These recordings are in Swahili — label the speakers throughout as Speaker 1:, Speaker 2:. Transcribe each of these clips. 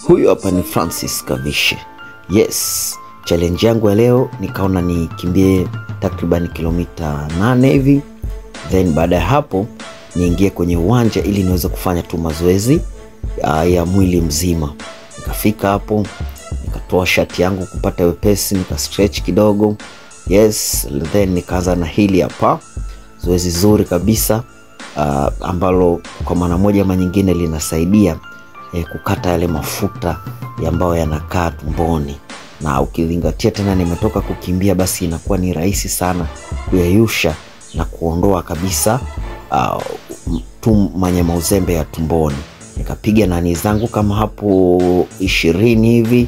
Speaker 1: Huyu hapa ni Francis Kavishe. Yes, challenge yangu ya leo nikaona nikimbie takriban kilomita 8 hivi. Then baada ya hapo niingie kwenye uwanja ili niweze kufanya tu mazoezi ya mwili mzima. Nikafika hapo, nikatoa shati yangu kupata wepesi, nika stretch kidogo. Yes, then nikaanza na hili hapa. Zoezi zuri kabisa ambalo kwa maana moja ama nyingine linasaidia kukata yale mafuta ambayo yanakaa tumboni. Na ukizingatia tena nimetoka kukimbia, basi inakuwa ni rahisi sana kuyayusha na kuondoa kabisa manyama uzembe ya tumboni. Nikapiga nani zangu kama hapo 20 hivi,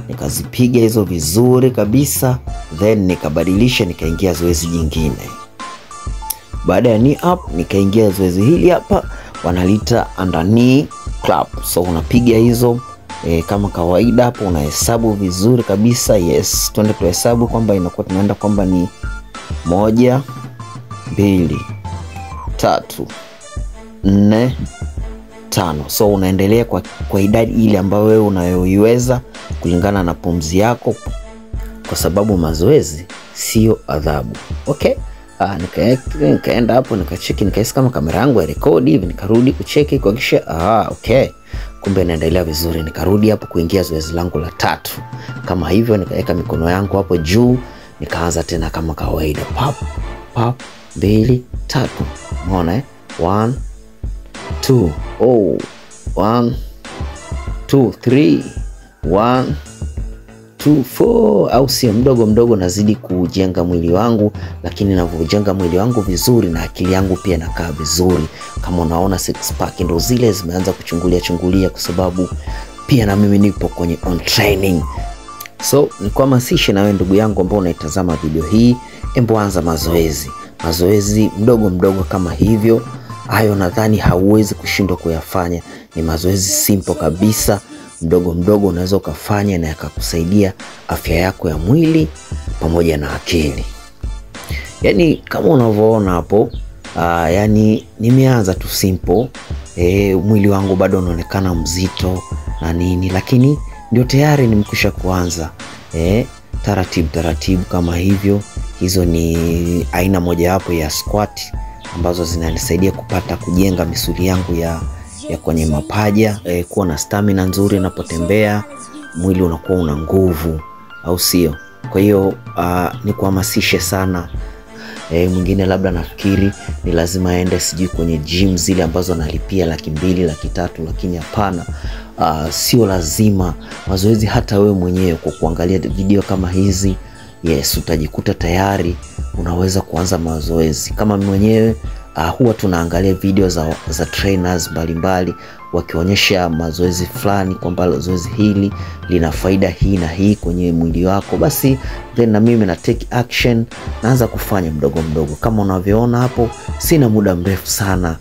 Speaker 1: nikazipiga hizo vizuri kabisa. Then nikabadilisha, nikaingia zoezi jingine. Baada ya knee up nikaingia zoezi hili hapa wanalita under knee clap. So unapiga hizo kama kawaida hapo, unahesabu vizuri kabisa. Yes, twende tuhesabu kwamba inakuwa tunaenda kwamba ni 1 2 3 4 5. So unaendelea kwa idadi ile ambayo wewe unayoiweza kulingana na pumzi yako, kwa sababu mazoezi sio adhabu. Okay? Nikaenda hapo nikacheki, nikahisi kama kamera yangu ya record hivi, nikarudi kucheki kuhakikisha okay, kumbe naendelea vizuri. Nikarudi hapo kuingia zoezi langu la 3 kama hivyo, nikaweka mikono yangu hapo juu, nikaanza tena kama kawaida, pap pap 2 3. Umeona 1 2 1 2 3 1 2 4, au sio? Mdogo mdogo nazidi kujenga mwili wangu, lakini ninavyojenga mwili wangu vizuri na akili yangu pia inakaa vizuri. Kama unaona six pack ndo zile zimeanza kuchungulia kwa sababu pia na mimi nipo kwenye on training. So nikuhamasishe na wewe ndugu yangu ambao unaitazama video hii, embo anza mazoezi mdogo kama hivyo. Hayo nadhani hauwezi kushindwa kuyafanya. Ni mazoezi simple kabisa, mdogo unaweza ukafanya na yakakusaidia afya yako ya mwili pamoja na akili. Yani kama unavyoona hapo, yani nimeanza tu simple. Mwili wangu bado unaonekana mzito na nini, lakini ndio tayari nimekwisha kuanza taratibu kama hivyo. Hizo ni aina moja hapo ya squat ambazo zinanisaidia kujenga misuli yangu ya kwenye mapaja, kuwa na stamina nzuri ninapotembea, mwili unakuwa una nguvu, au sio? Kwa hiyo nikuhamasishe sana. Mwingine labda nafikiri ni lazima aende sijui kwenye gym zile ambazo analipia 200,000 300,000, lakini hapana. Sio lazima. Mazoezi hata wewe mwenyewe kwa kuangalia video kama hizi, yes, utajikuta tayari unaweza kuanza mazoezi. Kama mwenyewe huwa tunaangalia video za trainers mbalimbali wakionyesha mazoezi fulani kwamba zoezi hili lina faida hii na hii kwenye mwili wako, basi then na mimi na take action, naanza kufanya mdogo. Kama unavyoona hapo, sina muda mrefu sana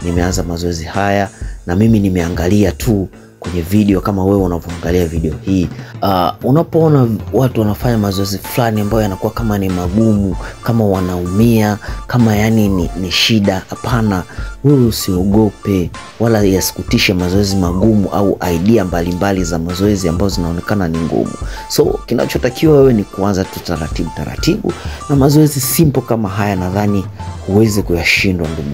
Speaker 1: nimeanza mazoezi haya, na mimi nimeangalia tu kwenye video kama wewe unavyoangalia video hii. Unapoona watu wanafanya mazoezi fulani ambayo yanakuwa kama ni magumu, kama wanaumia, kama yani ni shida, hapana, wewe usiogope wala yasikutishe mazoezi magumu au idea mbalimbali za mazoezi ambazo zinaonekana ni ngumu. So kinachotakiwa wewe ni kuanza tu taratibu na mazoezi simple kama haya. Nadhani huwezi kuyashindwa ndugu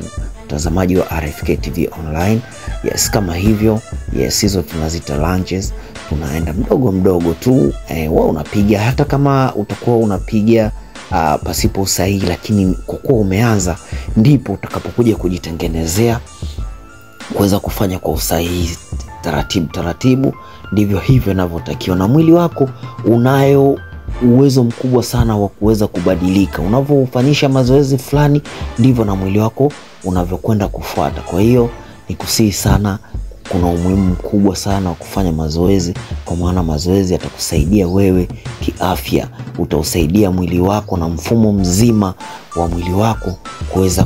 Speaker 1: mtazamaji wa RFK TV online. Yes, kama hivyo. Yes, hizo tunazita lunges. Tunaenda mdogo tu. Wewe unapiga, hata kama utakuwa unapiga pasipo usahihi, lakini kwa kuwa umeanza, ndipo utakapokuja kujitengenezea kuweza kufanya kwa usahihi taratibu. Ndivyo hivyo inavyotakiwa, na mwili wako unayo uwezo mkubwa sana wa kuweza kubadilika. Unavyofanyisha mazoezi fulani, ndivyo na mwili wako unavyokwenda kufuata. Kwa hiyo nikusihi sana, kuna umuhimu mkubwa sana wa kufanya mazoezi, kwa maana mazoezi yatakusaidia wewe kiafya. Utausaidia mwili wako na mfumo mzima wa mwili wako kuweza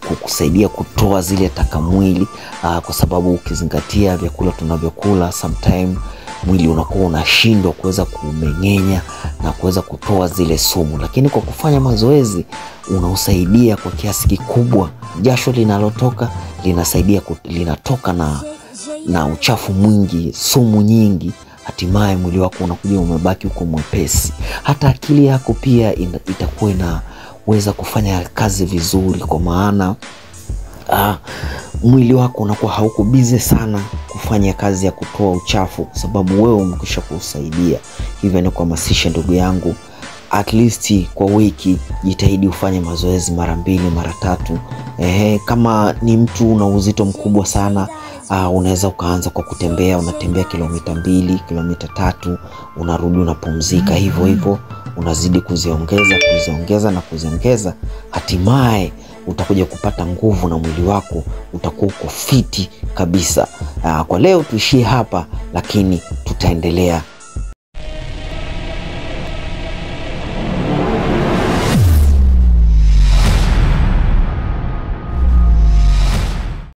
Speaker 1: kukusaidia kutoa zile taka mwili, kwa sababu ukizingatia vyakula tunavyokula, sometime mwili unakuwa unashindwa kuweza kumengenya na kuweza kutoa zile sumu, lakini kwa kufanya mazoezi unausaidia kwa kiasi kikubwa. Jasho linalotoka linasaidia linatoka na na uchafu mwingi, sumu nyingi, hatimaye mwili wako unakuja umebaki uko mwepesi. Hata akili yako pia itakuwa inaweza kufanya kazi vizuri, kwa maana mwili wako unakuwa hauko busy sana kufanya kazi ya kutoa uchafu, sababu wewe umekwisha kusaidia. Hivyo ni kuhamasisha ndugu yangu, at least kwa wiki jitahidi ufanye mazoezi mara 2 mara 3. Kama ni mtu una uzito mkubwa sana, unaweza ukaanza kwa kutembea, unatembea kilomita 2, kilomita 3, unarudi unapumzika. Hivyo unazidi kuziongeza, hatimaye utakuja kupata nguvu na mwili wako utakuwa uko fiti kabisa. Kwa leo tuishie hapa, lakini tutaendelea